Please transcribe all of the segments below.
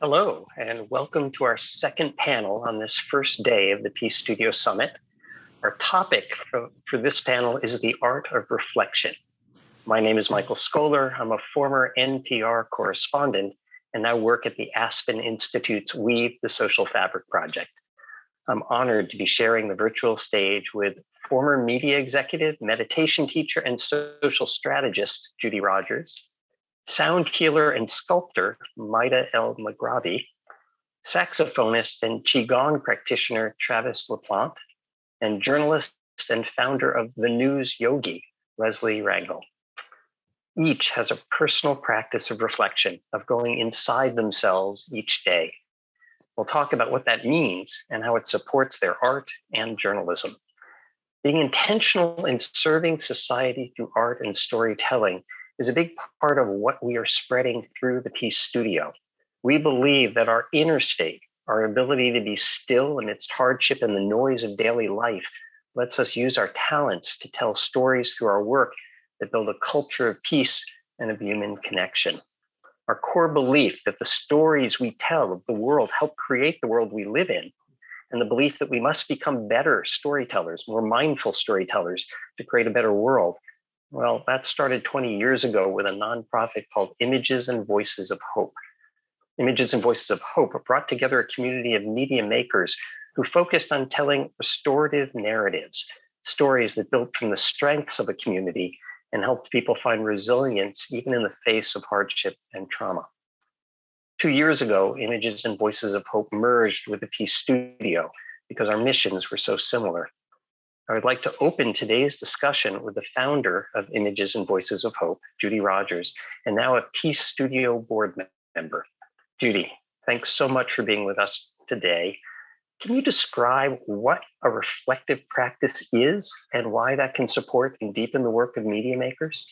Hello, and welcome to our second panel on this first day of the Peace Studio Summit. Our topic for this panel is the art of reflection. My name is Michael Skoler. I'm a former NPR correspondent and now work at the Aspen Institute's Weave the Social Fabric project. I'm honored to be sharing the virtual stage with former media executive, meditation teacher, and social strategist, Judy Rodgers, sound healer and sculptor, Myda Maghrabi, saxophonist and Qigong practitioner, Travis Laplante, and journalist and founder of The News Yogi, Leslie Rangel. Each has a personal practice of reflection, of going inside themselves each day. We'll talk about what that means and how it supports their art and journalism. Being intentional in serving society through art and storytelling is a big part of what we are spreading through the Peace Studio. We believe that our inner state, our ability to be still amidst hardship and the noise of daily life, lets us use our talents to tell stories through our work that build a culture of peace and of human connection. Our core belief that the stories we tell of the world help create the world we live in, and the belief that we must become better storytellers, more mindful storytellers to create a better world. Well, that started 20 years ago with a nonprofit called Images and Voices of Hope. Images and Voices of Hope brought together a community of media makers who focused on telling restorative narratives, stories that built from the strengths of a community and helped people find resilience even in the face of hardship and trauma. 2 years ago, Images and Voices of Hope merged with the Peace Studio because our missions were so similar. I would like to open today's discussion with the founder of Images and Voices of Hope, Judy Rodgers, and now a Peace Studio board member. Judy, thanks so much for being with us today. Can you describe what a reflective practice is and why that can support and deepen the work of media makers?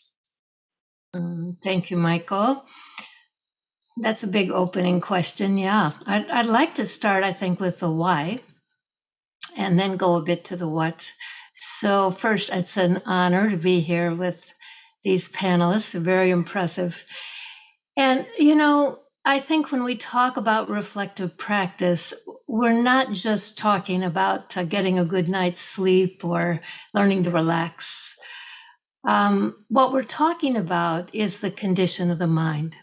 Thank you, Michael. That's a big opening question. Yeah, I'd like to start, I think, with the why, and then go a bit to the what. So first, it's an honor to be here with these panelists. They're very impressive. And, I think when we talk about reflective practice, we're not just talking about getting a good night's sleep or learning to relax. What we're talking about is the condition of the mind.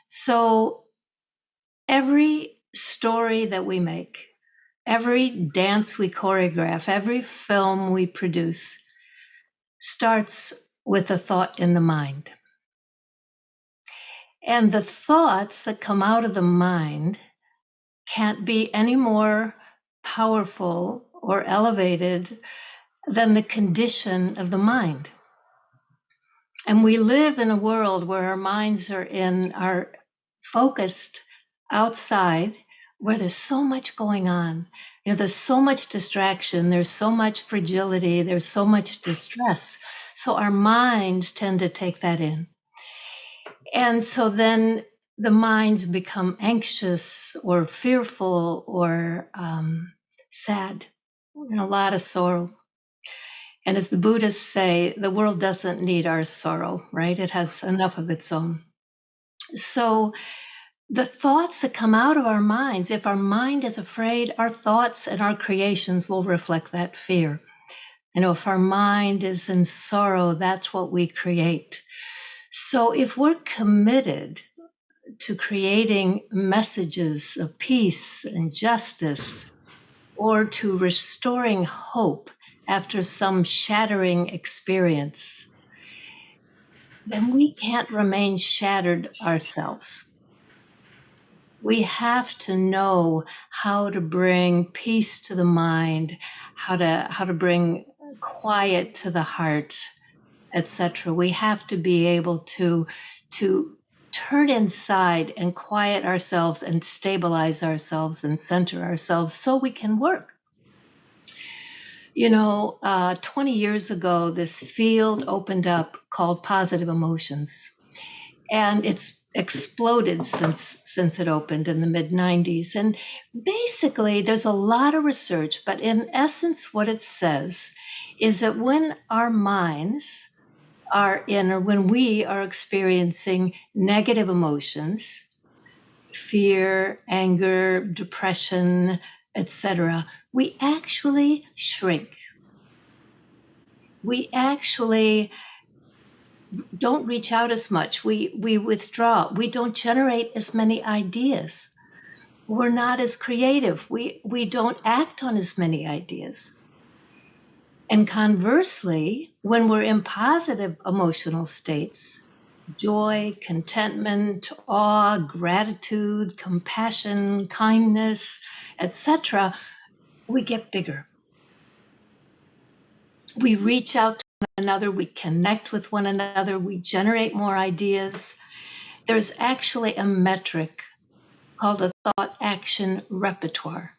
So every story that we make, every dance we choreograph, every film we produce starts with a thought in the mind. And the thoughts that come out of the mind can't be any more powerful or elevated than the condition of the mind. And we live in a world where our minds are focused outside, where there's so much going on. There's so much distraction, there's so much fragility, there's so much distress. So our minds tend to take that in. And so then the minds become anxious or fearful or sad, a lot of sorrow. And as the Buddhists say, the world doesn't need our sorrow, right? It has enough of its own. So the thoughts that come out of our minds, if our mind is afraid, our thoughts and our creations will reflect that fear. If our mind is in sorrow, that's what we create. So if we're committed to creating messages of peace and justice, or to restoring hope after some shattering experience, then we can't remain shattered ourselves. We have to know how to bring peace to the mind, how to bring quiet to the heart, etc. We have to be able to turn inside and quiet ourselves and stabilize ourselves and center ourselves so we can work. 20 years ago, this field opened up called positive emotions, and it's exploded since it opened in the mid-90s. And basically, there's a lot of research, but in essence, what it says is that when our minds are in, or when we are experiencing negative emotions, fear, anger, depression, etc., we actually shrink. We actually don't reach out as much. We withdraw. We don't generate as many ideas. We're not as creative. We don't act on as many ideas. And conversely, when we're in positive emotional states, joy, contentment, awe, gratitude, compassion, kindness, etc., we get bigger. We reach out to one another, we connect with one another, we generate more ideas. There's actually a metric called a thought action repertoire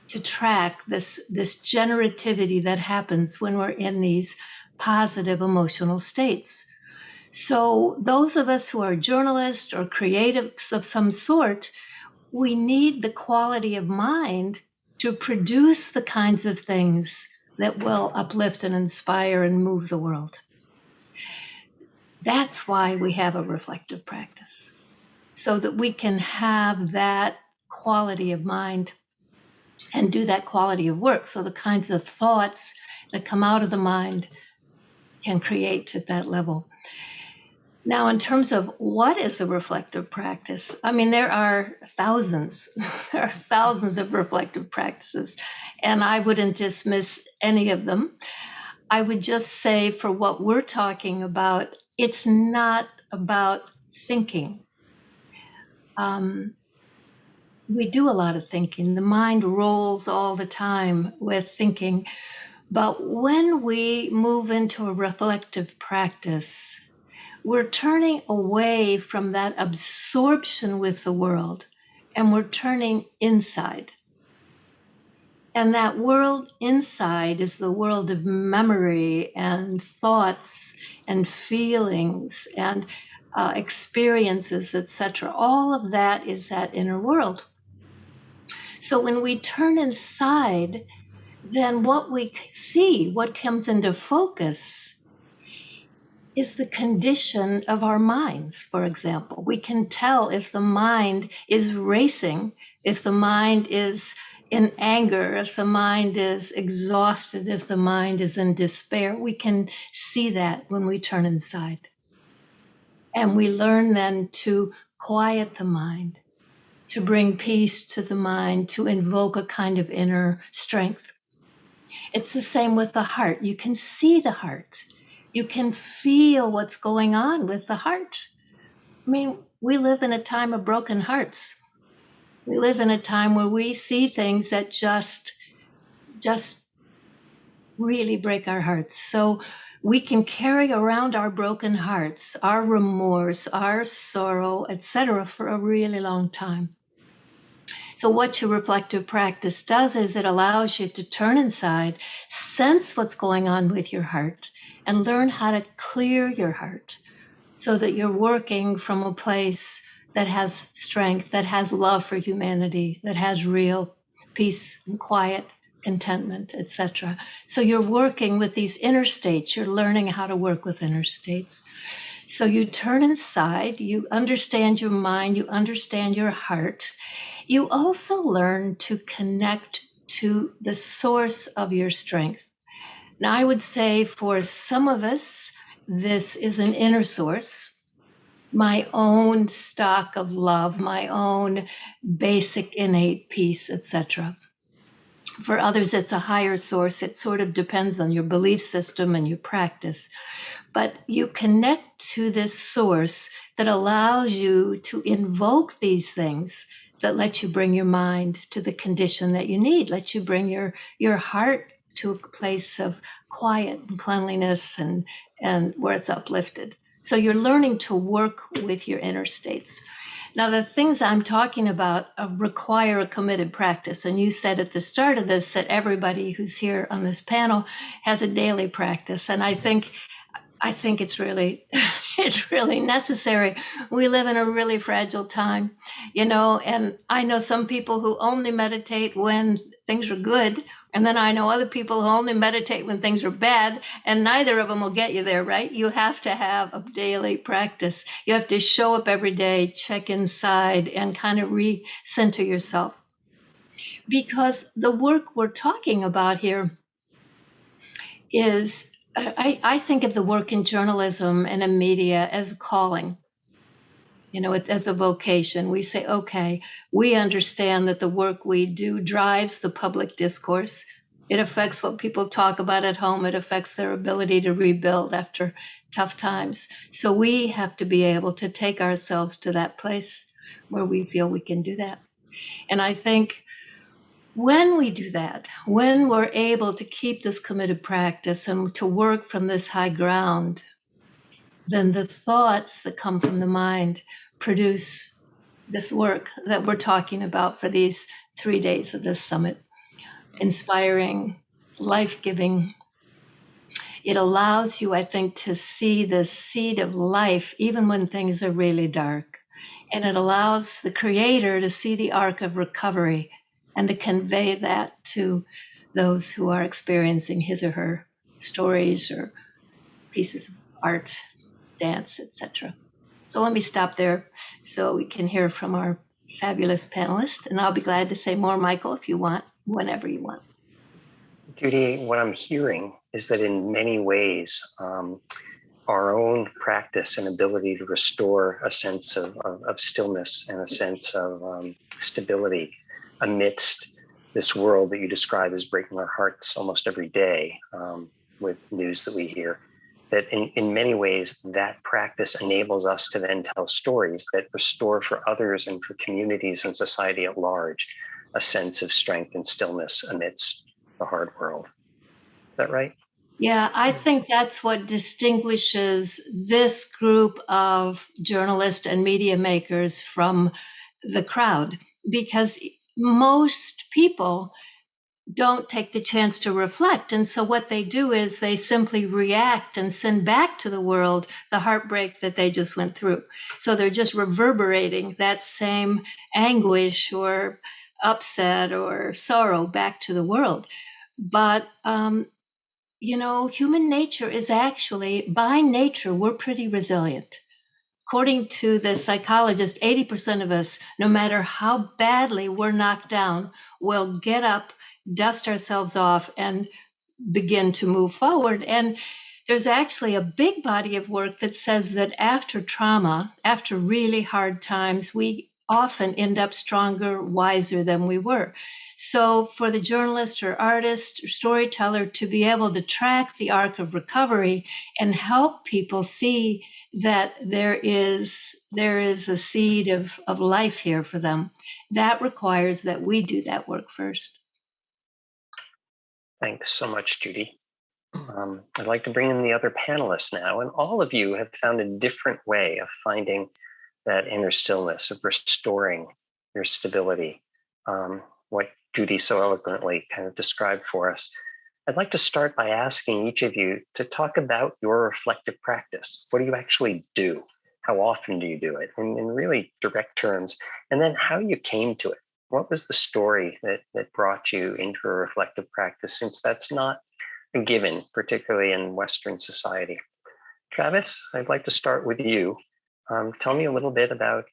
to track this generativity that happens when we're in these positive emotional states. So those of us who are journalists or creatives of some sort, we need the quality of mind to produce the kinds of things that will uplift and inspire and move the world. That's why we have a reflective practice, so that we can have that quality of mind and do that quality of work. So the kinds of thoughts that come out of the mind can create at that level. Now, in terms of what is a reflective practice, I mean, there are thousands. There are thousands of reflective practices, and I wouldn't dismiss any of them. I would just say, for what we're talking about, it's not about thinking. We do a lot of thinking. The mind rolls all the time with thinking. But when we move into a reflective practice, we're turning away from that absorption with the world, and we're turning inside. And that world inside is the world of memory and thoughts and feelings and experiences, etc. All of that is that inner world. So when we turn inside, then what we see, what comes into focus, is the condition of our minds, for example. We can tell if the mind is racing, if the mind is in anger, if the mind is exhausted, if the mind is in despair. We can see that when we turn inside. And we learn then to quiet the mind, to bring peace to the mind, to invoke a kind of inner strength. It's the same with the heart. You can see the heart. You can feel what's going on with the heart. I mean, we live in a time of broken hearts. We live in a time where we see things that just really break our hearts. So we can carry around our broken hearts, our remorse, our sorrow, etc., for a really long time. So what your reflective practice does is it allows you to turn inside, sense what's going on with your heart, and learn how to clear your heart so that you're working from a place that has strength, that has love for humanity, that has real peace and quiet, contentment, etc. So you're working with these inner states. You're learning how to work with inner states. So you turn inside, you understand your mind, you understand your heart. You also learn to connect to the source of your strength. Now, I would say for some of us, this is an inner source, my own stock of love, my own basic innate peace, etc. For others, it's a higher source. It sort of depends on your belief system and your practice. But you connect to this source that allows you to invoke these things that let you bring your mind to the condition that you need, let you bring your heart to a place of quiet and cleanliness and where it's uplifted. So you're learning to work with your inner states. Now, the things I'm talking about require a committed practice. And you said at the start of this that everybody who's here on this panel has a daily practice. And I think it's really it's really necessary. We live in a really fragile time, and I know some people who only meditate when things are good And then I know other people who only meditate when things are bad, and neither of them will get you there, right? You have to have a daily practice. You have to show up every day, check inside, and kind of recenter yourself. Because the work we're talking about here is, I think of the work in journalism and in media as a calling. As a vocation. We say, okay, we understand that the work we do drives the public discourse. It affects what people talk about at home. It affects their ability to rebuild after tough times. So we have to be able to take ourselves to that place where we feel we can do that. And I think when we do that, when we're able to keep this committed practice and to work from this high ground, then the thoughts that come from the mind produce this work that we're talking about for these 3 days of this summit. Inspiring, life-giving. It allows you, I think, to see the seed of life even when things are really dark. And it allows the creator to see the arc of recovery and to convey that to those who are experiencing his or her stories or pieces of art, dance, etc. So let me stop there so we can hear from our fabulous panelists. And I'll be glad to say more, Michael, if you want, whenever you want. Judy, what I'm hearing is that in many ways, our own practice and ability to restore a sense of stillness and a sense of stability amidst this world that you describe as breaking our hearts almost every day with news that we hear, that in many ways that practice enables us to then tell stories that restore for others and for communities and society at large a sense of strength and stillness amidst the hard world. Is that right? Yeah, I think that's what distinguishes this group of journalists and media makers from the crowd, because most people don't take the chance to reflect. And so what they do is they simply react and send back to the world the heartbreak that they just went through. So they're just reverberating that same anguish or upset or sorrow back to the world. But human nature is actually, by nature, we're pretty resilient. According to the psychologist, 80% of us, no matter how badly we're knocked down, will get up, dust ourselves off, and begin to move forward. And there's actually a big body of work that says that after trauma, after really hard times, we often end up stronger, wiser than we were. So for the journalist or artist or storyteller to be able to track the arc of recovery and help people see that there is a seed of life here for them, that requires that we do that work first. Thanks so much, Judy. I'd like to bring in the other panelists now, and all of you have found a different way of finding that inner stillness, of restoring your stability, what Judy so eloquently kind of described for us. I'd like to start by asking each of you to talk about your reflective practice. What do you actually do? How often do you do it? In really direct terms, and then how you came to it. What was the story that brought you into a reflective practice, since that's not a given, particularly in Western society? Travis, I'd like to start with you. Tell me a little bit about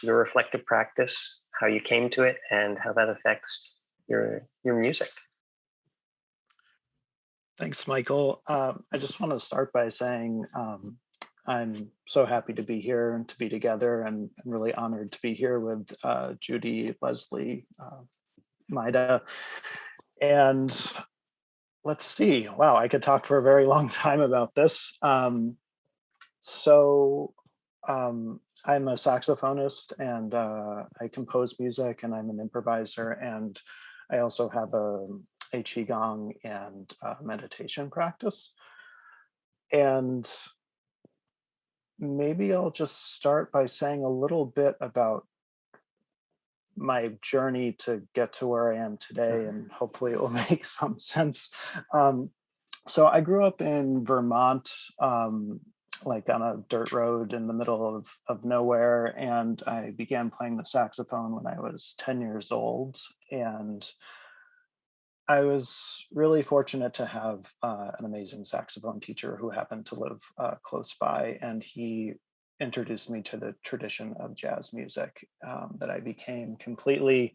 your reflective practice, how you came to it, and how that affects your music. Thanks, Michael. I just want to start by saying I'm so happy to be here and to be together, and I'm really honored to be here with Judy, Leslie, Myda. And let's see, wow, I could talk for a very long time about this. I'm a saxophonist, and I compose music, and I'm an improviser, and I also have a Qigong and meditation practice. And maybe I'll just start by saying a little bit about my journey to get to where I am today, and hopefully it will make some sense. So I grew up in Vermont, like on a dirt road in the middle of nowhere, and I began playing the saxophone when I was 10 years old. And I was really fortunate to have an amazing saxophone teacher who happened to live close by, and he introduced me to the tradition of jazz music that I became completely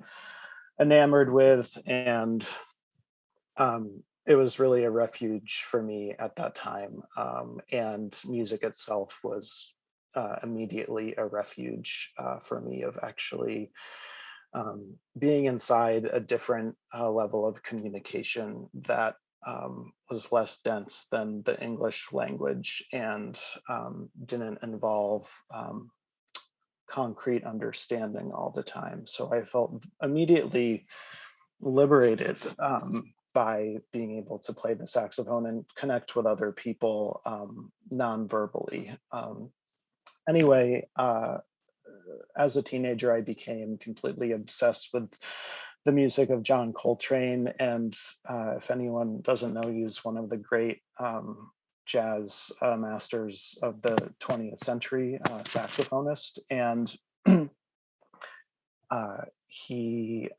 enamored with, and it was really a refuge for me at that time. And music itself was immediately a refuge for me of actually being inside a different level of communication that was less dense than the English language and didn't involve concrete understanding all the time. So I felt immediately liberated by being able to play the saxophone and connect with other people non-verbally. Anyway, as a teenager, I became completely obsessed with the music of John Coltrane. And if anyone doesn't know, he's one of the great jazz masters of the 20th century, saxophonist. And he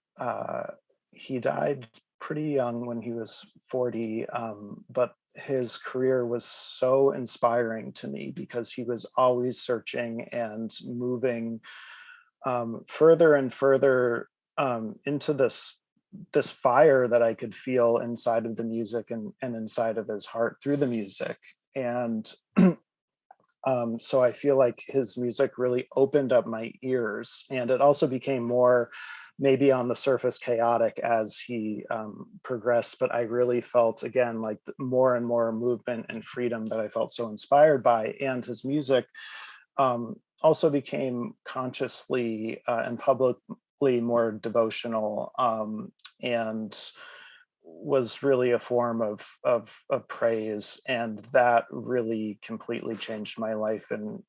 died pretty young when he was 40, but his career was so inspiring to me because he was always searching and moving further and further into this fire that I could feel inside of the music and inside of his heart through the music. And so I feel like his music really opened up my ears, and it also became more maybe on the surface chaotic as he progressed, but I really felt again like more and more movement and freedom that I felt so inspired by. And his music also became consciously and publicly more devotional, and was really a form of praise, and that really completely changed my life and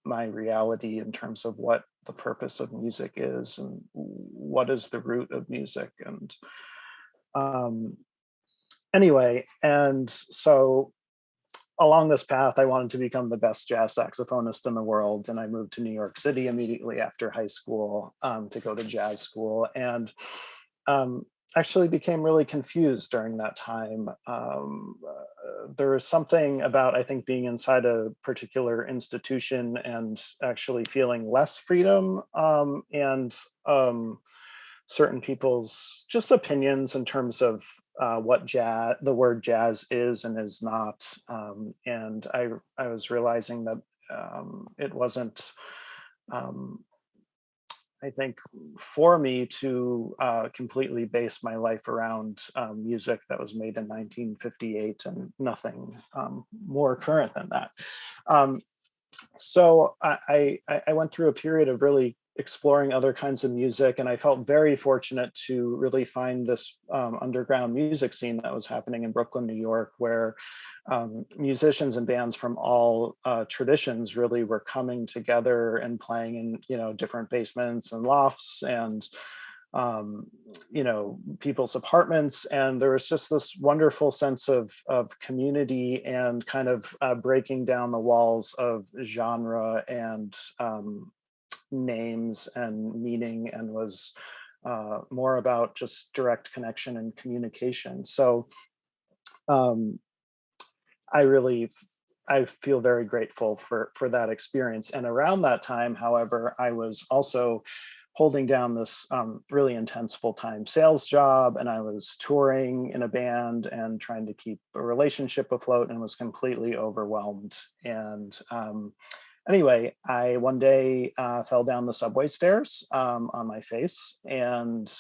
my reality in terms of what the purpose of music is and what is the root of music. And anyway, and so along this path, I wanted to become the best jazz saxophonist in the world, and I moved to New York City immediately after high school to go to jazz school, and actually became really confused during that time. There was something about, I think, being inside a particular institution and actually feeling less freedom, and certain people's just opinions in terms of what the word jazz is and is not. And I was realizing that it wasn't, I think, for me to completely base my life around music that was made in 1958 and nothing more current than that. So I went through a period of really exploring other kinds of music, and I felt very fortunate to really find this underground music scene that was happening in Brooklyn, New York, where musicians and bands from all traditions really were coming together and playing in different basements and lofts and people's apartments. And there was just this wonderful sense of community and kind of breaking down the walls of genre and names and meaning, and was more about just direct connection and communication. So I feel very grateful for that experience. And around that time, however, I was also holding down this really intense full-time sales job, and I was touring in a band and trying to keep a relationship afloat, and was completely overwhelmed. And anyway, I one day fell down the subway stairs on my face, and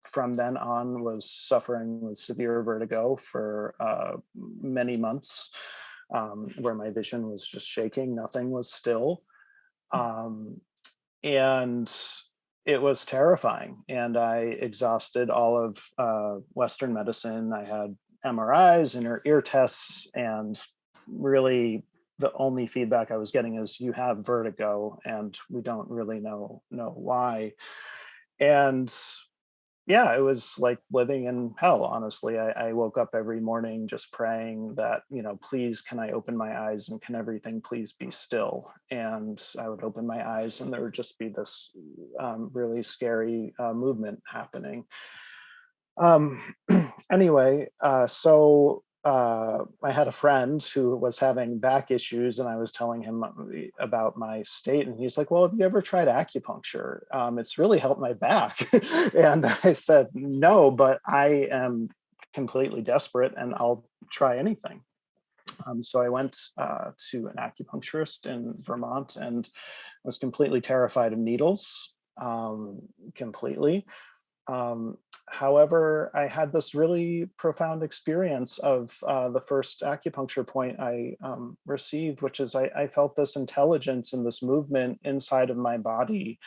from then on was suffering with severe vertigo for many months, where my vision was just shaking, nothing was still. And it was terrifying. And I exhausted all of Western medicine. I had MRIs and ear tests, and really the only feedback I was getting is, you have vertigo and we don't really know why. And yeah, it was like living in hell, honestly. I woke up every morning just praying that, please, can I open my eyes and can everything please be still? And I would open my eyes and there would just be this really scary movement happening. Um, anyway, so I had a friend who was having back issues, and I was telling him about my state, and he's like, "Well, have you ever tried acupuncture? It's really helped my back." And I said, "No, but I am completely desperate, and I'll try anything." So I went to an acupuncturist in Vermont and was completely terrified of needles, completely. Um, However, I had this really profound experience of the first acupuncture point I received, which is I felt this intelligence and this movement inside of my body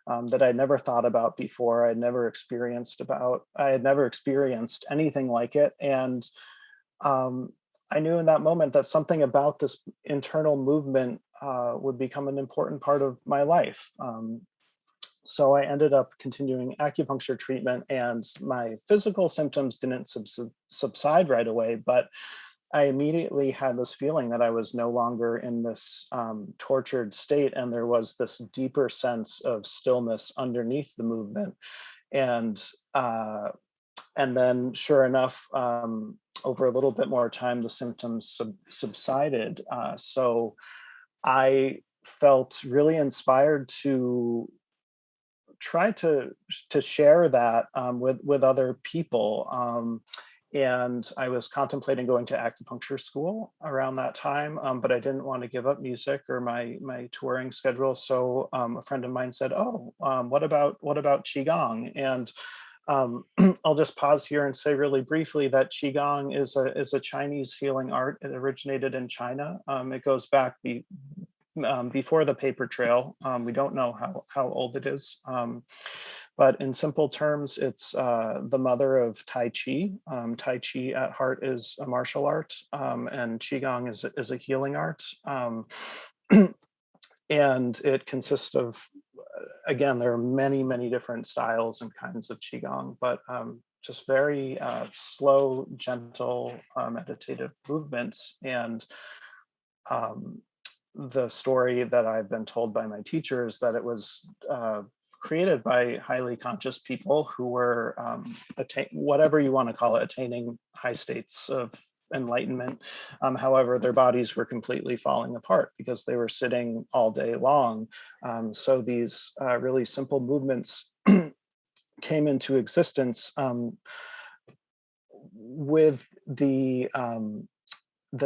that I'd never thought about before. I had never experienced anything like it. And I knew in that moment that something about this internal movement would become an important part of my life. So I ended up continuing acupuncture treatment, and my physical symptoms didn't subside right away, but I immediately had this feeling that I was no longer in this tortured state, and there was this deeper sense of stillness underneath the movement. And and then, sure enough, over a little bit more time, the symptoms subsided. So I felt really inspired to try to share that with other people. And I was contemplating going to acupuncture school around that time, but I didn't want to give up music or my touring schedule. So a friend of mine said, "Oh, what about Qigong?" And I'll just pause here and say really briefly that Qigong is a Chinese healing art. It originated in China. It goes back before the paper trail. We don't know how old it is, but in simple terms, it's the mother of Tai Chi. Tai Chi at heart is a martial art, and Qigong is a healing art. And it consists of, again, there are many different styles and kinds of Qigong, but just very slow, gentle, meditative movements. And the story that I've been told by my teachers that it was created by highly conscious people who were whatever you want to call it, attaining high states of enlightenment. However, their bodies were completely falling apart because they were sitting all day long. So these really simple movements came into existence with the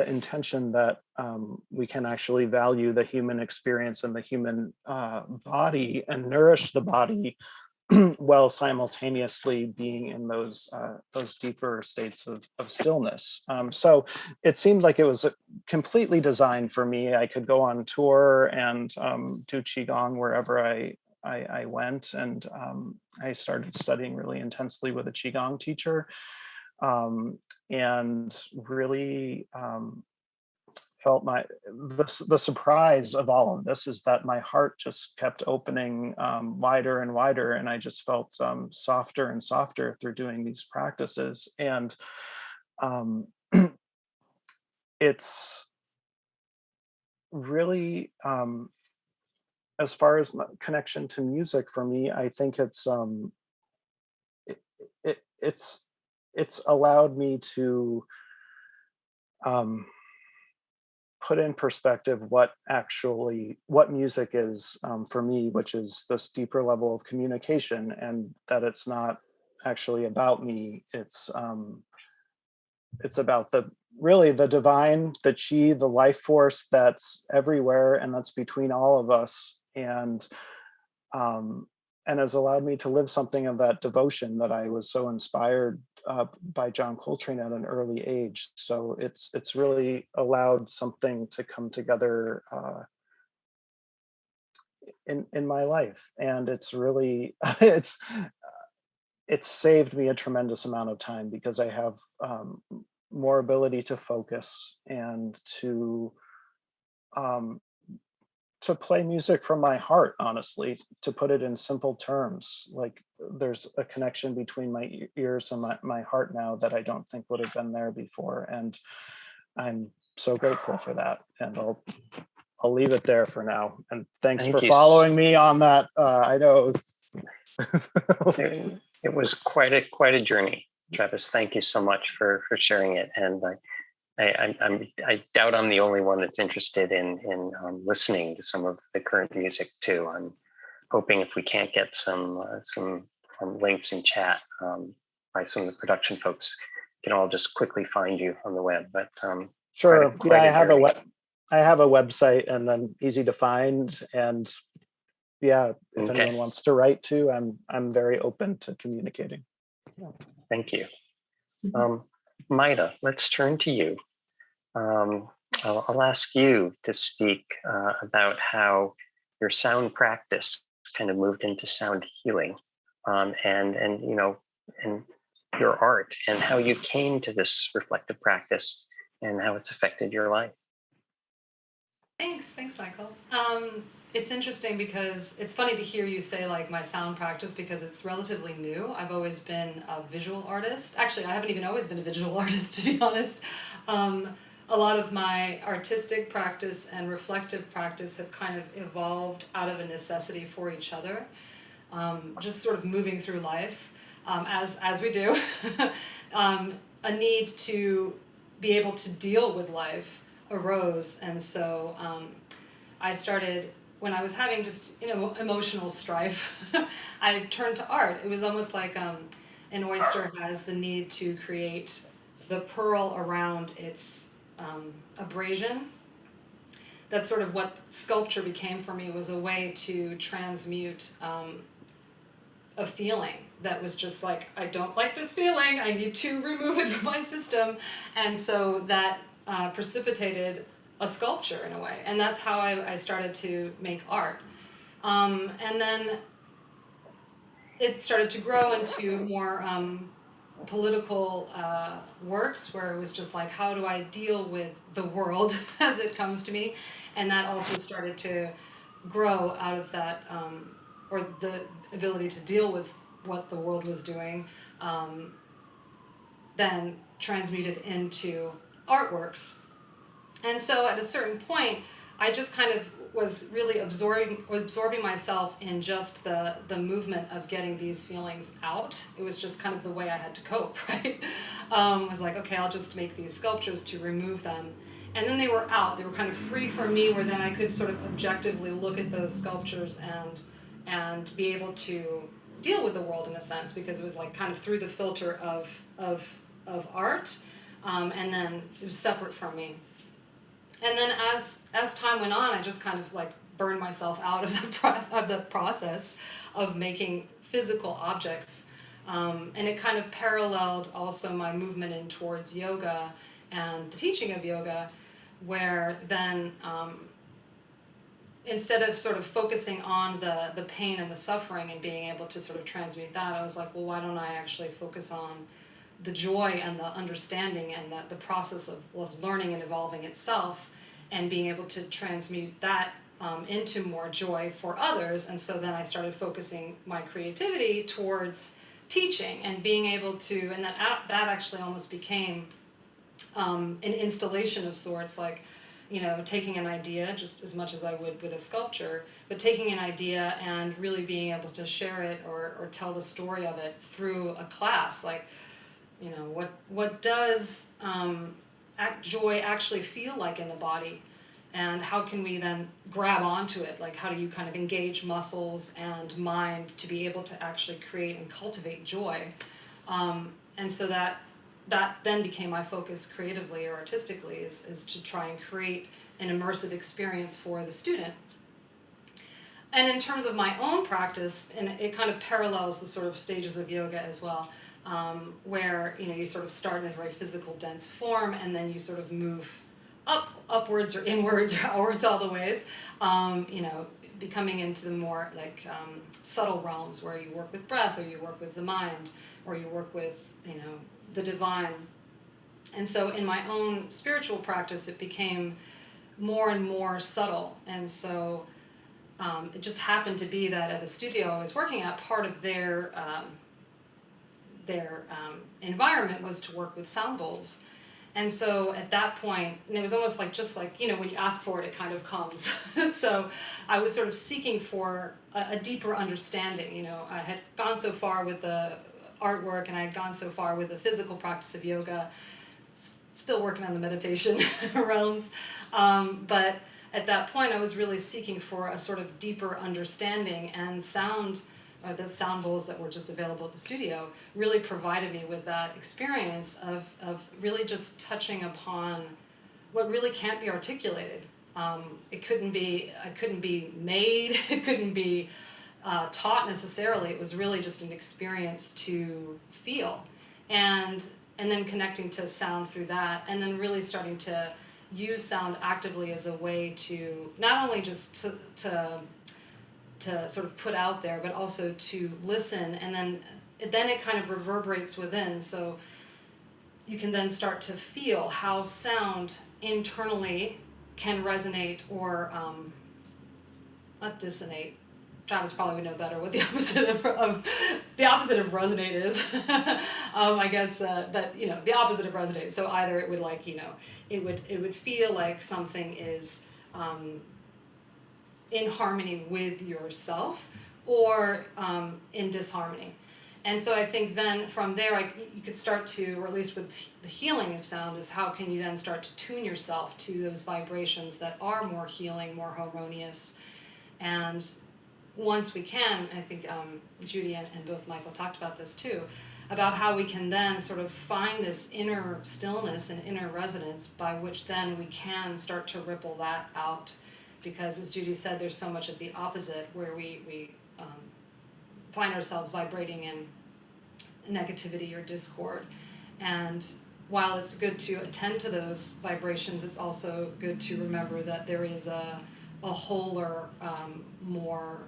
intention that we can actually value the human experience and the human body and nourish the body while simultaneously being in those deeper states of stillness. So it seemed like it was completely designed for me. I could go on tour and do Qigong wherever I went, and I started studying really intensely with a Qigong teacher. And really felt the surprise of all of this is that my heart just kept opening wider and wider, and I just felt softer and softer through doing these practices. And it's really, as far as my connection to music for me, I think it's allowed me to put in perspective what music is for me, which is this deeper level of communication, and that it's not actually about me. It's about the divine, the chi, the life force that's everywhere and that's between all of us, and has allowed me to live something of that devotion that I was so inspired by John Coltrane at an early age. So it's really allowed something to come together in my life, and it's really it's saved me a tremendous amount of time because I have more ability to focus and to play music from my heart, honestly, to put it in simple terms. Like there's a connection between my ears and my heart now that I don't think would have been there before. And I'm so grateful for that. And I'll leave it there for now. And thanks for following me on that. I know it was quite a journey. Travis, thank you so much for sharing it. And I doubt I'm the only one that's interested in listening to some of the current music too. I'm hoping if we can't get some links in chat by some of the production folks, we can all just quickly find you on the web. But sure, yeah, I have a website, and I'm easy to find. And yeah, if anyone wants to write too, I'm very open to communicating. Yeah. Thank you. Myda, let's turn to you. I'll ask you to speak about how your sound practice kind of moved into sound healing, and you know, and your art, and how you came to this reflective practice and how it's affected your life. Thanks, Michael. It's interesting because it's funny to hear you say like my sound practice, because it's relatively new. I've always been a visual artist. Actually, I haven't even always been a visual artist, to be honest. A lot of my artistic practice and reflective practice have kind of evolved out of a necessity for each other. Just sort of moving through life, as we do. A need to be able to deal with life arose, and so I started, when I was having just emotional strife, I turned to art. It was almost like an oyster has the need to create the pearl around its abrasion. That's sort of what sculpture became for me, was a way to transmute a feeling that was just like, I don't like this feeling, I need to remove it from my system. And so that precipitated a sculpture in a way, and that's how I started to make art. And then it started to grow into more political works, where it was just like, how do I deal with the world as it comes to me? And that also started to grow out of that, or the ability to deal with what the world was doing, then transmuted into artworks. And so at a certain point, I just kind of was really absorbing myself in just the movement of getting these feelings out. It was just kind of the way I had to cope, right? Was like, okay, I'll just make these sculptures to remove them. And then they were out. They were kind of free for me, where then I could sort of objectively look at those sculptures and be able to deal with the world in a sense, because it was like kind of through the filter of art, and then it was separate from me. And then as time went on, I just kind of like burned myself out of the process of making physical objects. And it kind of paralleled also my movement in towards yoga and the teaching of yoga, where then instead of sort of focusing on the pain and the suffering and being able to sort of transmute that, I was like, well, why don't I actually focus on the joy and the understanding and the process of learning and evolving itself, and being able to transmute that into more joy for others. And so then I started focusing my creativity towards teaching and being able to, and that actually almost became an installation of sorts, like, taking an idea just as much as I would with a sculpture, but taking an idea and really being able to share it or tell the story of it through a class. Like, what does joy actually feel like in the body, and how can we then grab onto it? Like, how do you kind of engage muscles and mind to be able to actually create and cultivate joy? And so that then became my focus creatively or artistically, is to try and create an immersive experience for the student. And in terms of my own practice, and it kind of parallels the sort of stages of yoga as well, where you sort of start in a very physical, dense form, and then you sort of move upwards or inwards or outwards, all the ways, becoming into the more like subtle realms, where you work with breath, or you work with the mind, or you work with the divine. And so in my own spiritual practice, it became more and more subtle. And so it just happened to be that at a studio I was working at, part of their environment was to work with sound bowls. And so at that point, and it was almost like, just like, when you ask for it, it kind of comes. So I was sort of seeking for a deeper understanding. I had gone so far with the artwork, and I had gone so far with the physical practice of yoga, still working on the meditation realms. But at that point, I was really seeking for a sort of deeper understanding, and sound, the sound bowls that were just available at the studio, really provided me with that experience of really just touching upon what really can't be articulated. It couldn't be made, it couldn't be taught necessarily. It was really just an experience to feel. And then connecting to sound through that, and then really starting to use sound actively as a way to not only just to sort of put out there, but also to listen, and then it kind of reverberates within. So you can then start to feel how sound internally can resonate or not dissonate. Travis probably would know better what the opposite of resonate is. I guess, but the opposite of resonate. So either it would it would feel like something is in harmony with yourself, or in disharmony. And so I think then from there, you could start to, or at least with the healing of sound, is how can you then start to tune yourself to those vibrations that are more healing, more harmonious. And once we can, I think Judy and both Michael talked about this too, about how we can then sort of find this inner stillness and inner resonance by which then we can start to ripple that out. Because as Judy said, there's so much of the opposite where we find ourselves vibrating in negativity or discord. And while it's good to attend to those vibrations, it's also good to remember that there is a wholer, more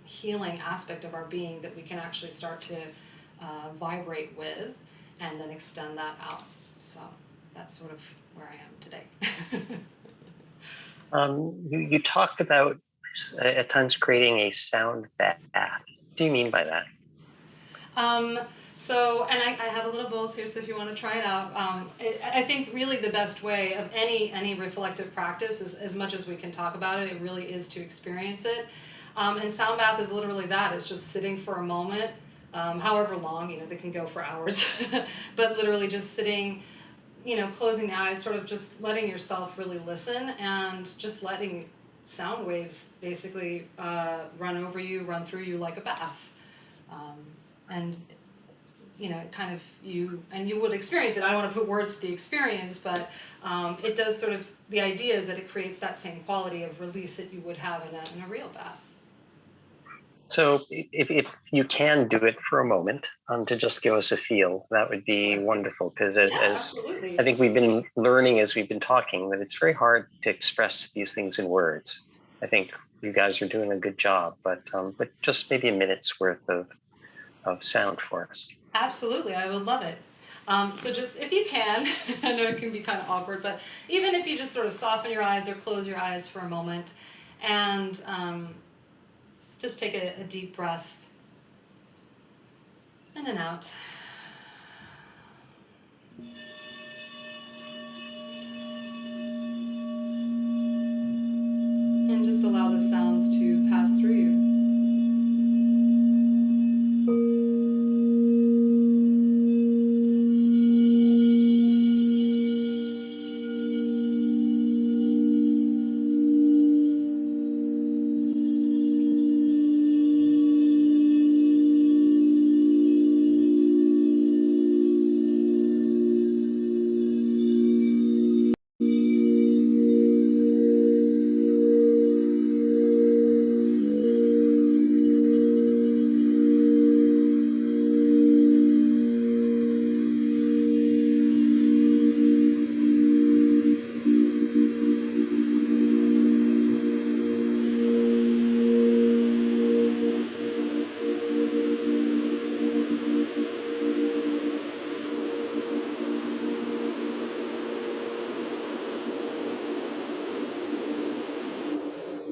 healing aspect of our being that we can actually start to vibrate with, and then extend that out. So that's sort of where I am today. You talked about at times creating a sound bath. What do you mean by that? So, and I have a little bowls here, so if you want to try it out, I think really the best way of any reflective practice is, as much as we can talk about it, it really is to experience it. And sound bath is literally that. It's just sitting for a moment, however long, they can go for hours, but literally just sitting, closing the eyes, sort of just letting yourself really listen, and just letting sound waves basically run over you, run through you like a bath. And kind of you would experience it. I don't want to put words to the experience, but it does sort of, the idea is that it creates that same quality of release that you would have in a real bath. So if you can do it for a moment to just give us a feel, that would be wonderful. Because as absolutely. I think we've been learning as we've been talking, that it's very hard to express these things in words. I think you guys are doing a good job, but just maybe a minute's worth of sound for us. Absolutely, I would love it. So just, if you can, I know it can be kind of awkward, but even if you just sort of soften your eyes or close your eyes for a moment, and just take a deep breath in and out. And just allow the sounds to pass through you.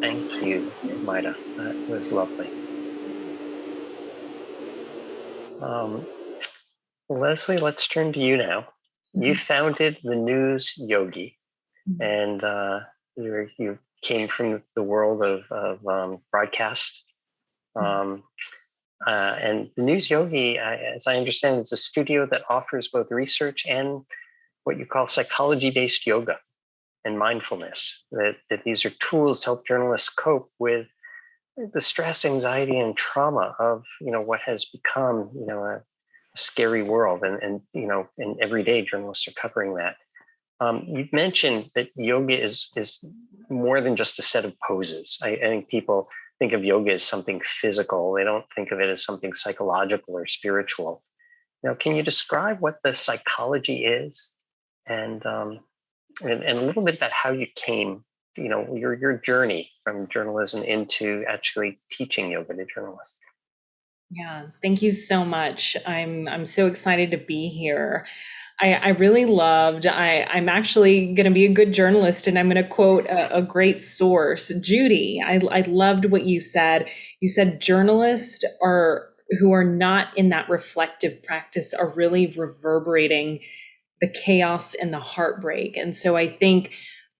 Thank you, Myda. That was lovely. Leslie, let's turn to you now. Mm-hmm. You founded the News Yogi, mm-hmm. and you came from the world of broadcast. And the News Yogi, as I understand, is a studio that offers both research and what you call psychology-based yoga and mindfulness. That these are tools to help journalists cope with the stress, anxiety, and trauma of what has become a scary world, and every day journalists are covering that. You've mentioned that yoga is more than just a set of poses. I think people think of yoga as something physical. They don't think of it as something psychological or spiritual. Now, can you describe what the psychology is, and a little bit about how you came, your journey from journalism into actually teaching yoga to journalists? Yeah, thank you so much. I'm so excited to be here. I really loved, I'm actually going to be a good journalist, and I'm going to quote a great source, Judy. I loved what you said. You said journalists who are not in that reflective practice are really reverberating the chaos and the heartbreak. And so I think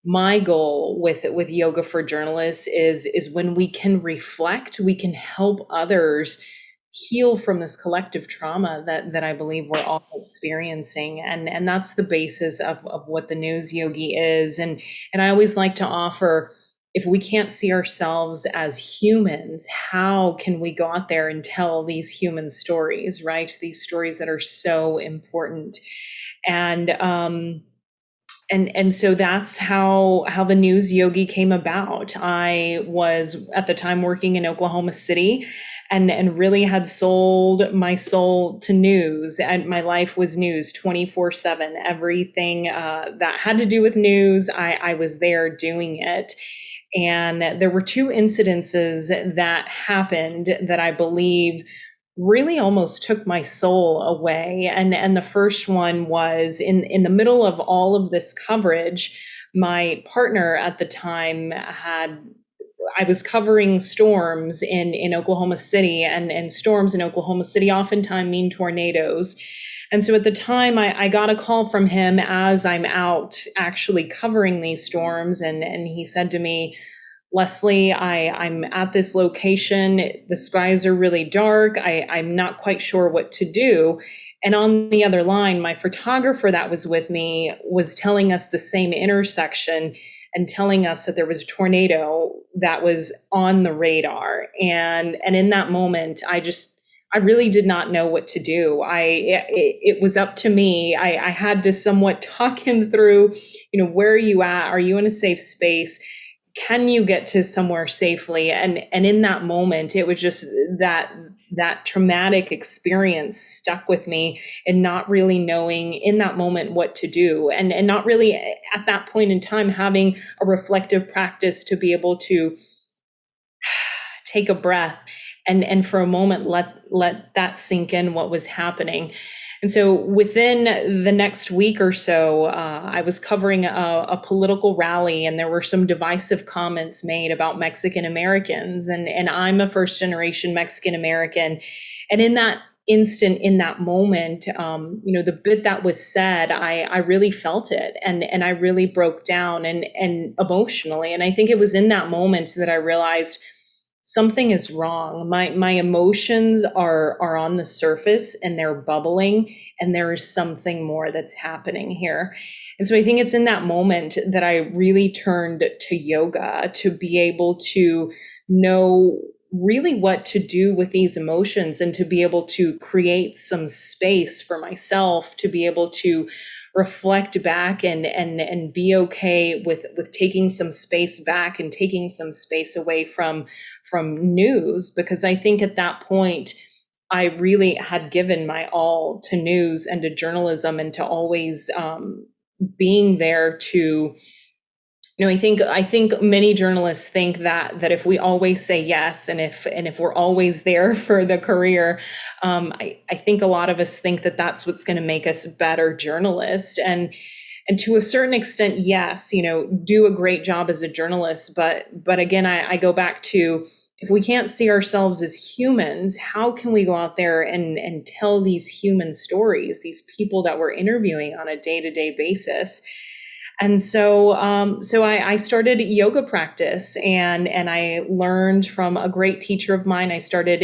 my goal with yoga for journalists is when we can reflect, we can help others heal from this collective trauma that I believe we're all experiencing. And that's the basis of what the News Yogi is. And I always like to offer, if we can't see ourselves as humans, how can we go out there and tell these human stories, right? These stories that are so important. And so that's how the News Yogi came about. I was at the time working in Oklahoma City, and really had sold my soul to news, and my life was news 24/7. Everything that had to do with news, I was there doing it. And there were two incidences that happened that I believe really almost took my soul away. And the first one was in the middle of all of this coverage. My partner at the time I was covering storms in Oklahoma City, and storms in Oklahoma City oftentimes mean tornadoes. And so at the time, I got a call from him as I'm out actually covering these storms. And he said to me, Leslie, I'm at this location. The skies are really dark. I'm not quite sure what to do. And on the other line, my photographer that was with me was telling us the same intersection and telling us that there was a tornado that was on the radar. And in that moment, I really did not know what to do. It was up to me. I had to somewhat talk him through, where are you at? Are you in a safe space? Can you get to somewhere safely? And in that moment, it was just that traumatic experience stuck with me, and not really knowing in that moment what to do, and not really at that point in time having a reflective practice to be able to take a breath and for a moment let that sink in, what was happening. And so within the next week or so, I was covering a political rally, and there were some divisive comments made about Mexican Americans. And I'm a first generation Mexican American. And in that instant, in that moment, the bit that was said, I really felt it, and I really broke down and emotionally. And I think it was in that moment that I realized something is wrong. My emotions are on the surface, and they're bubbling, and there is something more that's happening here. And so I think it's in that moment that I really turned to yoga to be able to know really what to do with these emotions, and to be able to create some space for myself to be able to reflect back and be okay with taking some space back and taking some space away from news. Because I think at that point, I really had given my all to news and to journalism, and to always being there to, I think many journalists think that if we always say yes, and if we're always there for the career, I think a lot of us think that that's what's going to make us better journalists. And to a certain extent, yes, do a great job as a journalist. But again, I go back to, if we can't see ourselves as humans, how can we go out there and tell these human stories, these people that we're interviewing on a day-to-day basis? And so I started yoga practice, and I learned from a great teacher of mine. I started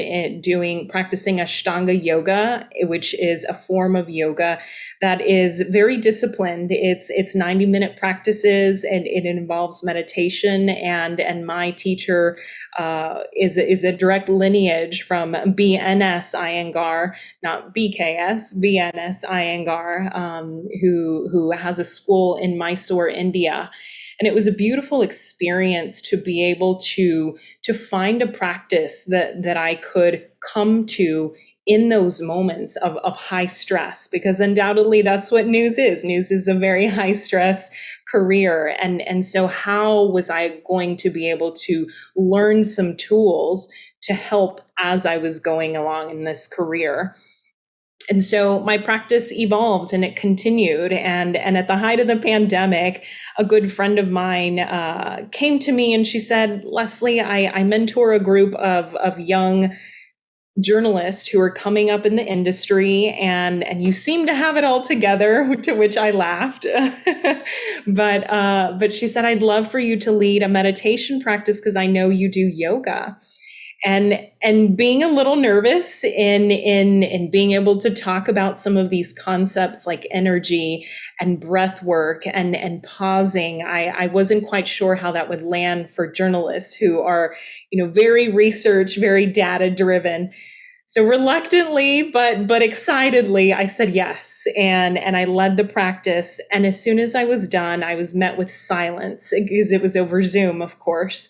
practicing Ashtanga Yoga, which is a form of yoga that is very disciplined. It's 90-minute practices, and it involves meditation. And my teacher is a direct lineage from BNS Iyengar, not BKS, BNS Iyengar, who has a school in Mysore, India. And it was a beautiful experience to be able to find a practice that I could come to in those moments of high stress, because undoubtedly that's what news is. News is a very high stress career. And so how was I going to be able to learn some tools to help as I was going along in this career? And so my practice evolved and it continued. And at the height of the pandemic, a good friend of mine came to me and she said, Leslie, I mentor a group of young journalists who are coming up in the industry, and you seem to have it all together, to which I laughed. But she said, I'd love for you to lead a meditation practice because I know you do yoga. And being a little nervous in being able to talk about some of these concepts like energy and breath work and pausing, I wasn't quite sure how that would land for journalists who are, very research, very data driven. So reluctantly, but excitedly, I said yes. And I led the practice. And as soon as I was done, I was met with silence because it was over Zoom, of course.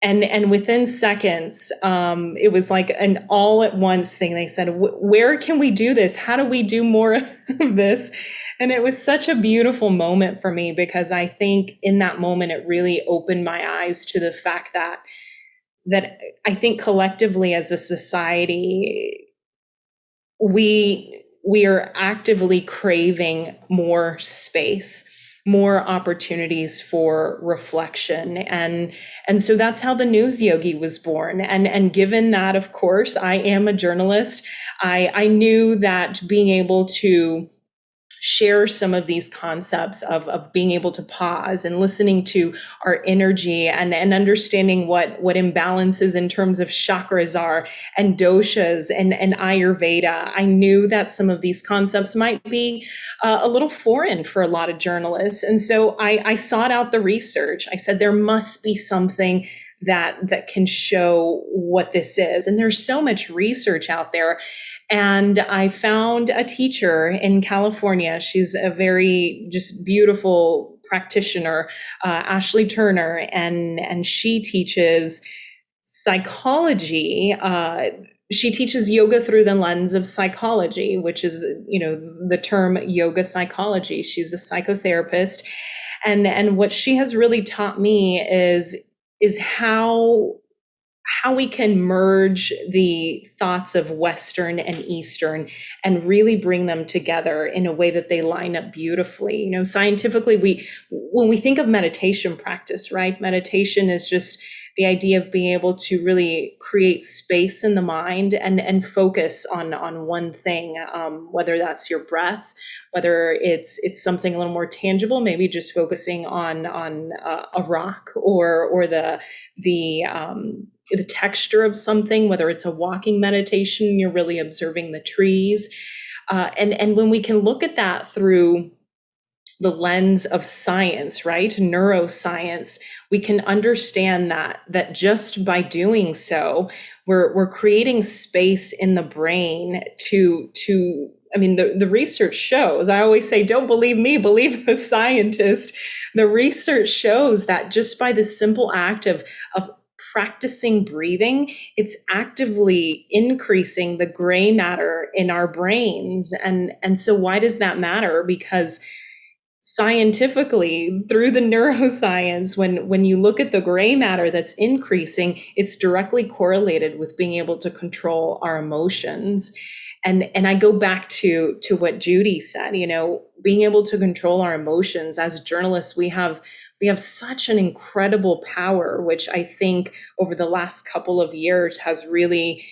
And within seconds, it was like an all at once thing. They said, where can we do this? How do we do more of this? And it was such a beautiful moment for me, because I think in that moment, it really opened my eyes to the fact that I think collectively as a society, we are actively craving more space, more opportunities for reflection. And so that's how the News Yogi was born. And given that, of course, I am a journalist, I knew that being able to share some of these concepts of being able to pause and listening to our energy and understanding what imbalances in terms of chakras are and doshas and Ayurveda. I knew that some of these concepts might be a little foreign for a lot of journalists. And so I sought out the research. I said, there must be something that can show what this is. And there's so much research out there. And I found a teacher in California. She's a very just beautiful practitioner, Ashley Turner, and she teaches psychology. She teaches yoga through the lens of psychology, which is, the term yoga psychology. She's a psychotherapist. And what she has really taught me is how we can merge the thoughts of Western and Eastern and really bring them together in a way that they line up beautifully. Scientifically, when we think of meditation practice, right? Meditation is just the idea of being able to really create space in the mind and focus on one thing, whether that's your breath, whether it's something a little more tangible, maybe just focusing on a rock or the texture of something, whether it's a walking meditation, you're really observing the trees. And when we can look at that through the lens of science, right? Neuroscience, we can understand that just by doing so, we're creating space in the brain to the research shows, I always say, don't believe me, believe the scientist. The research shows that just by the simple act of practicing breathing, it's actively increasing the gray matter in our brains. And so why does that matter? Because scientifically, through the neuroscience, when you look at the gray matter that's increasing, it's directly correlated with being able to control our emotions. And I go back to what Judy said, being able to control our emotions. As journalists, we have such an incredible power, which I think over the last couple of years has really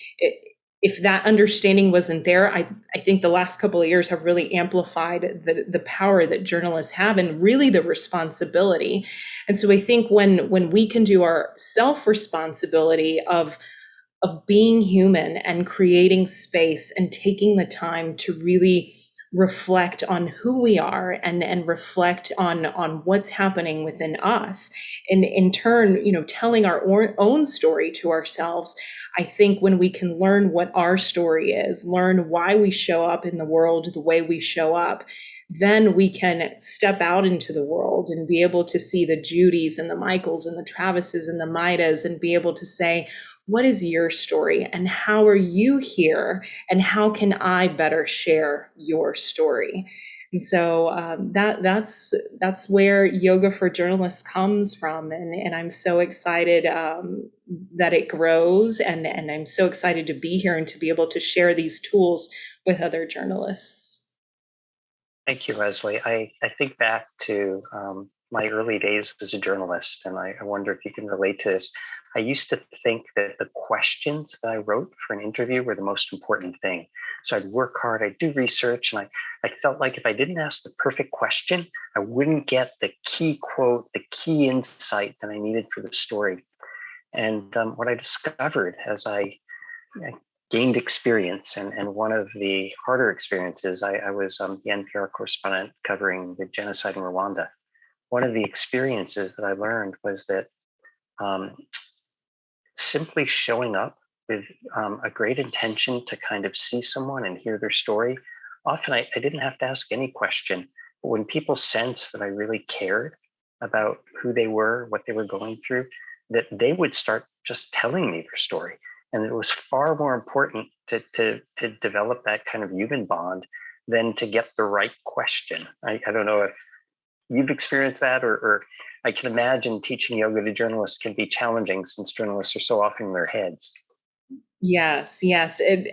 if that understanding wasn't there, I think the last couple of years have really amplified the power that journalists have and really the responsibility. And so I think when we can do our self-responsibility of being human and creating space and taking the time to really reflect on who we are and reflect on what's happening within us, and in turn, telling our own story to ourselves. I think when we can learn what our story is, learn why we show up in the world the way we show up, then we can step out into the world and be able to see the Judys and the Michaels and the Travises and the Mydas and be able to say, what is your story and how are you here and how can I better share your story? And so that's where Yoga for Journalists comes from, and I'm so excited that it grows, and I'm so excited to be here and to be able to share these tools with other journalists. Thank you, Leslie. I think back to my early days as a journalist, and I wonder if you can relate to this. I used to think that the questions that I wrote for an interview were the most important thing. So I'd work hard, I'd do research, and I felt like if I didn't ask the perfect question, I wouldn't get the key quote, the key insight that I needed for the story. And what I discovered as I gained experience, and one of the harder experiences, I was the NPR correspondent covering the genocide in Rwanda. One of the experiences that I learned was that simply showing up with a great intention to kind of see someone and hear their story, often I didn't have to ask any question. But when people sensed that I really cared about who they were, what they were going through, that they would start just telling me their story. And it was far more important to develop that kind of human bond than to get the right question. I don't know if you've experienced that, or I can imagine teaching yoga to journalists can be challenging since journalists are so often in their heads. Yes.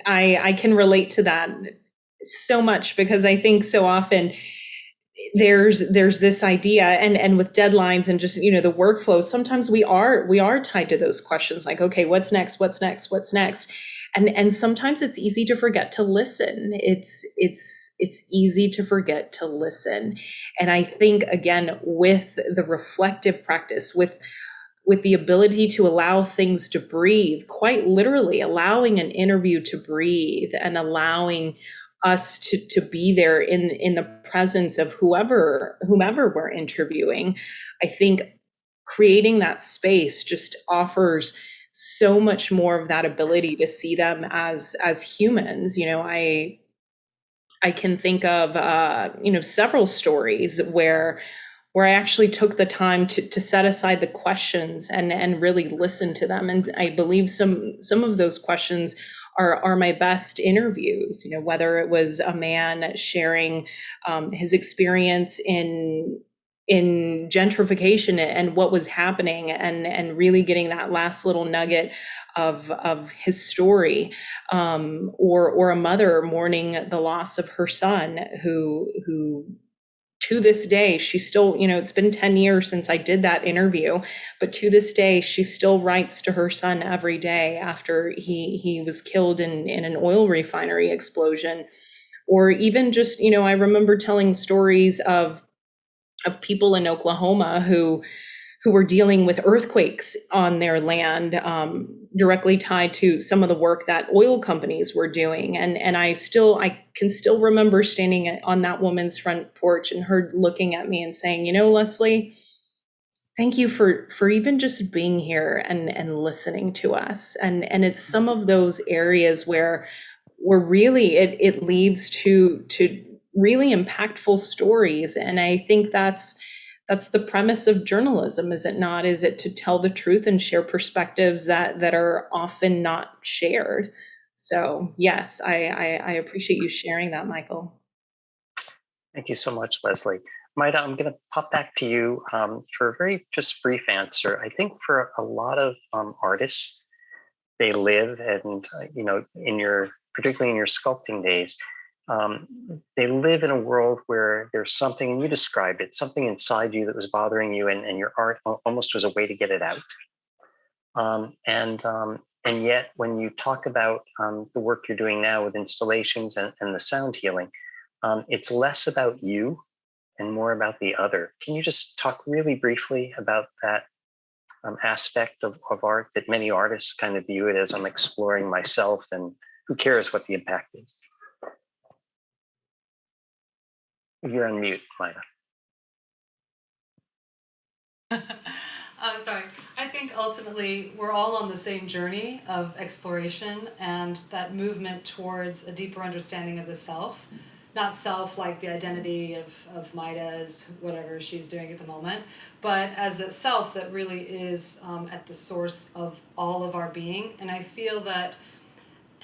I can relate to that so much, because I think so often there's this idea, and with deadlines and just, the workflow, sometimes we are tied to those questions like, okay, what's next? And sometimes it's easy to forget to listen. It's easy to forget to listen. And I think, again, with the reflective practice, with the ability to allow things to breathe, quite literally allowing an interview to breathe and allowing us to be there in the presence of whomever we're interviewing, I think creating that space just offers so much more of that ability to see them as humans. I can think of several stories where I actually took the time to set aside the questions and really listen to them. And I believe some of those questions are my best interviews, whether it was a man sharing his experience in gentrification and what was happening, and really getting that last little nugget of his story, or a mother mourning the loss of her son who to this day, she still, it's been 10 years since I did that interview, but to this day, she still writes to her son every day after he was killed in an oil refinery explosion. Or even just, I remember telling stories of people in Oklahoma who were dealing with earthquakes on their land, directly tied to some of the work that oil companies were doing. And I can still remember standing on that woman's front porch and her looking at me and saying, Leslie, thank you for even just being here and listening to us. And it's some of those areas where really it leads to really impactful stories. And I think that's the premise of journalism, is it not? Is it to tell the truth and share perspectives that are often not shared? So yes, I appreciate you sharing that, Michael. Thank you so much, Leslie. Myda, I'm going to pop back to you for a very just brief answer. I think for a lot of artists, they live, and particularly in your sculpting days, they live in a world where there's something, and you described it, something inside you that was bothering you, and your art almost was a way to get it out. And yet, when you talk about the work you're doing now with installations and the sound healing, it's less about you and more about the other. Can you just talk really briefly about that aspect of art that many artists kind of view it as I'm exploring myself and who cares what the impact is? You're on mute, Myda. I'm sorry. I think ultimately we're all on the same journey of exploration and that movement towards a deeper understanding of the self. Not self like the identity of Myda as whatever she's doing at the moment, but as the self that really is at the source of all of our being. And I feel that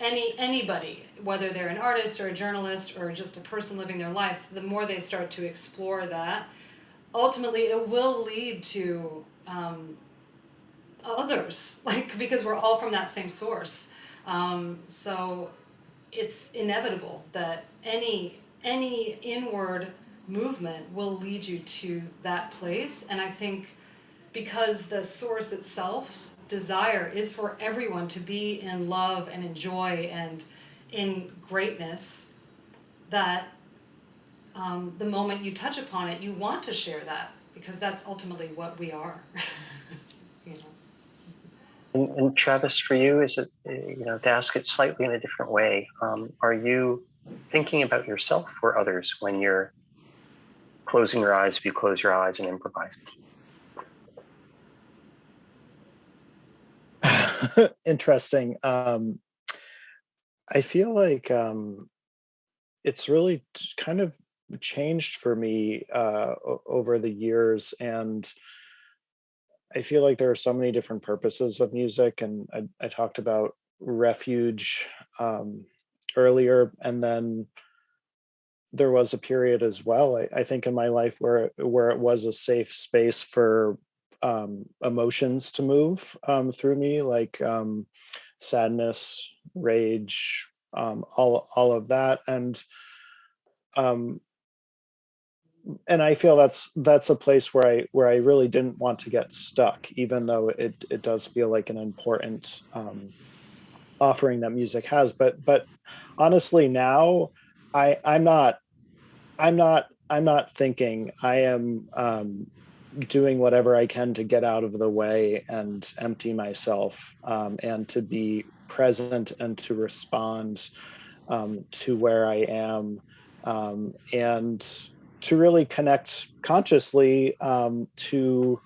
anybody, whether they're an artist or a journalist or just a person living their life, the more they start to explore that, ultimately it will lead to others, like, because we're all from that same source. So it's inevitable that any inward movement will lead you to that place. And I think because the source itself's desire is for everyone to be in love and in joy and in greatness, that the moment you touch upon it, you want to share that, because that's ultimately what we are. You know. And Travis, for you, is it, to ask it slightly in a different way, are you thinking about yourself or others when you're closing your eyes, if you close your eyes and improvise? Interesting. I feel like it's really kind of changed for me over the years, and I feel like there are so many different purposes of music, and I talked about refuge earlier, and then there was a period as well, I think, in my life where it was a safe space for emotions to move through me, like sadness, rage, all of that, and I feel that's a place where I really didn't want to get stuck, even though it does feel like an important offering that music has. But honestly, now I'm not thinking. I am doing whatever I can to get out of the way and empty myself, and to be present and to respond to where I am, and to really connect consciously to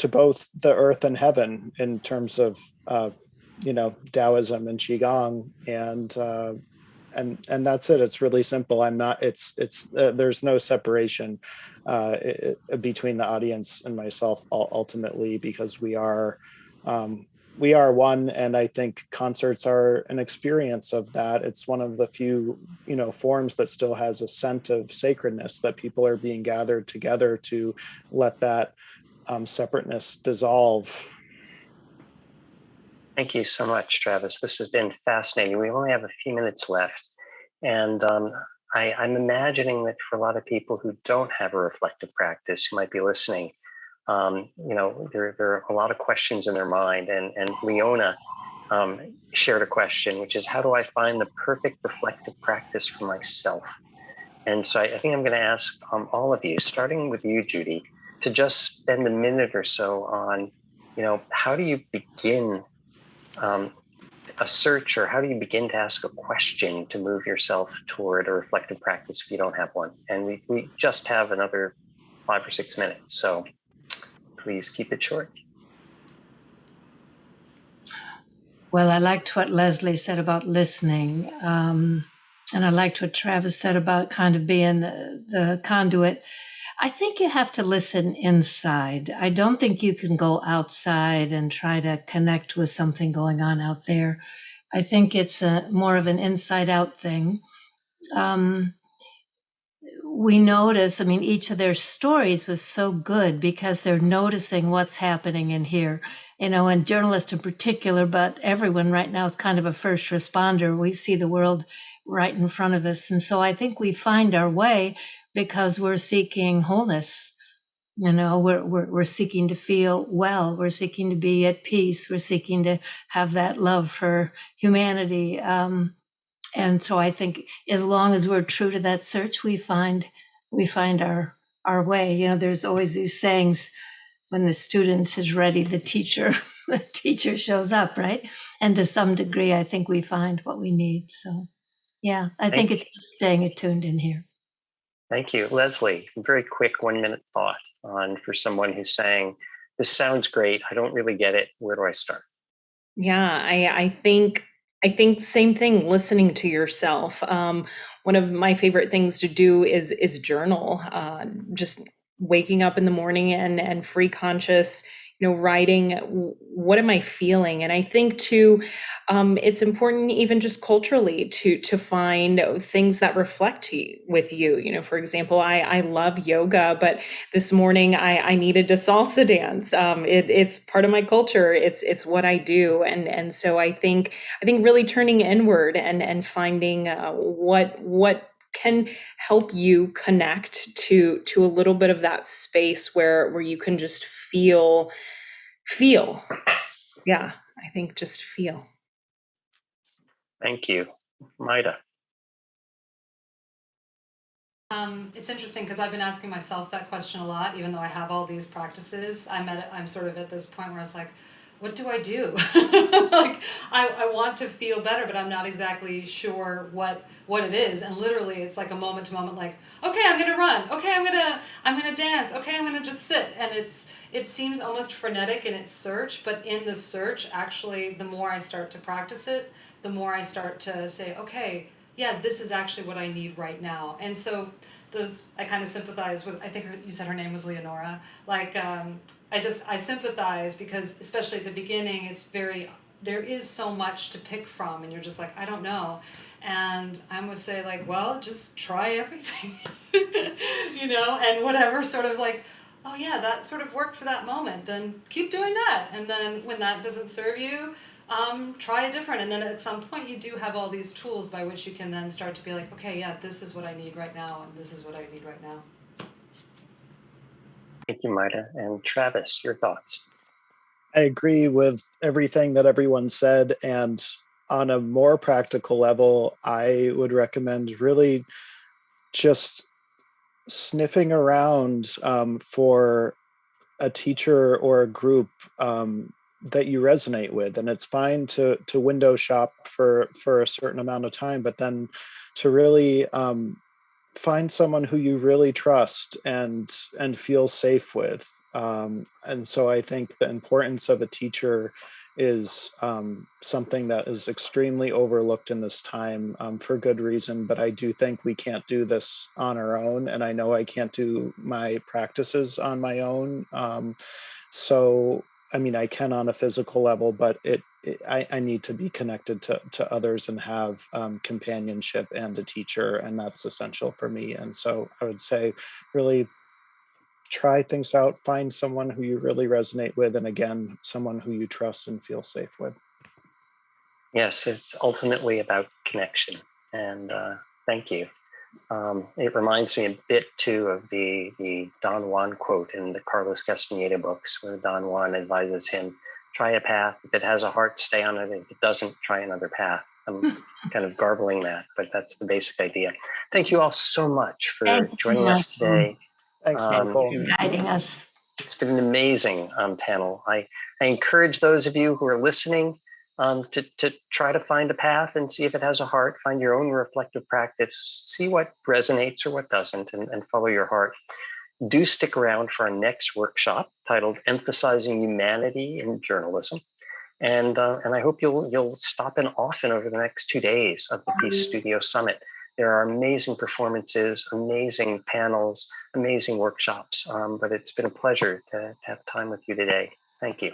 both the earth and heaven in terms of Taoism and Qigong, and that's it. It's really simple. I'm not. It's there's no separation between the audience and myself ultimately, because we are one, and I think concerts are an experience of that. It's one of the few forms that still has a scent of sacredness, that people are being gathered together to let that separateness dissolve. Thank you so much, Travis. This has been fascinating. We only have a few minutes left, and I'm imagining that for a lot of people who don't have a reflective practice, who might be listening, there are a lot of questions in their mind, and Leona shared a question, which is, how do I find the perfect reflective practice for myself? And so I think I'm going to ask all of you, starting with you, Judy, to just spend a minute or so on, how do you begin a search, or how do you begin to ask a question to move yourself toward a reflective practice if you don't have one? And we just have another 5 or 6 minutes, so please keep it short. Well, I liked what Leslie said about listening. And I liked what Travis said about kind of being the conduit. I think you have to listen inside. I don't think you can go outside and try to connect with something going on out there. I think it's more of an inside-out thing. We notice, each of their stories was so good because they're noticing what's happening in here, and journalists in particular, but everyone right now is kind of a first responder. We see the world right in front of us. And so I think we find our way because we're seeking wholeness. We're seeking to feel well. We're seeking to be at peace. We're seeking to have that love for humanity. And so I think as long as we're true to that search, we find our way. There's always these sayings: when the student is ready, the teacher shows up, right? And to some degree, I think we find what we need. So, yeah, I think it's just staying attuned in here. Thank you. Leslie, very quick 1-minute thought on for someone who's saying, this sounds great, I don't really get it, where do I start? Yeah, I think same thing, listening to yourself. One of my favorite things to do is journal. Just waking up in the morning and free conscious, writing, what am I feeling? And I think too, it's important even just culturally to find things that reflect with you. For example, I love yoga, but this morning I needed to salsa dance. It's part of my culture. It's what I do, and so I think really turning inward and finding what can help you connect to a little bit of that space where you can just feel. Yeah, I think just feel. Thank you. Myda. It's interesting because I've been asking myself that question a lot, even though I have all these practices. I'm sort of at this point where I was like, what do I do? Like, I want to feel better, but I'm not exactly sure what it is. And literally, it's like a moment to moment, like, okay, I'm gonna run. Okay, I'm gonna dance. Okay, I'm gonna just sit. And it seems almost frenetic in its search, but in the search, actually, the more I start to practice it, the more I start to say, okay, yeah, this is actually what I need right now. And so I kind of sympathize with, I think you said her name was Leonora. Like, I sympathize because especially at the beginning, there is so much to pick from and you're just like, I don't know. And I would say like, well, just try everything, and whatever sort of like, oh yeah, that sort of worked for that moment, then keep doing that. And then when that doesn't serve you, try a different. And then at some point you do have all these tools by which you can then start to be like, okay, yeah, this is what I need right now, and this is what I need right now. Thank you, Myda. And Travis, your thoughts? I agree with everything that everyone said. And on a more practical level, I would recommend really just sniffing around for a teacher or a group that you resonate with. And it's fine to window shop for a certain amount of time, but then to really find someone who you really trust and feel safe with. And so I think the importance of a teacher is something that is extremely overlooked in this time for good reason. But I do think we can't do this on our own. And I know I can't do my practices on my own. So, I mean, I can on a physical level, but I need to be connected to others and have companionship and a teacher, and that's essential for me. And so I would say really try things out, find someone who you really resonate with, and again, someone who you trust and feel safe with. Yes, it's ultimately about connection. And thank you. It reminds me a bit too of the Don Juan quote in the Carlos Castaneda books, where Don Juan advises him, try a path. If it has a heart, stay on it. If it doesn't, try another path. I'm kind of garbling that, but that's the basic idea. Thank you all so much for joining us today. Thanks, Michael. Guiding us. It's been an amazing panel. I encourage those of you who are listening to try to find a path and see if it has a heart. Find your own reflective practice. See what resonates or what doesn't, and follow your heart. Do stick around for our next workshop titled "Emphasizing Humanity in Journalism," and I hope you'll stop in often over the next 2 days of the Peace Studio Summit. There are amazing performances, amazing panels, amazing workshops. But it's been a pleasure to have time with you today. Thank you.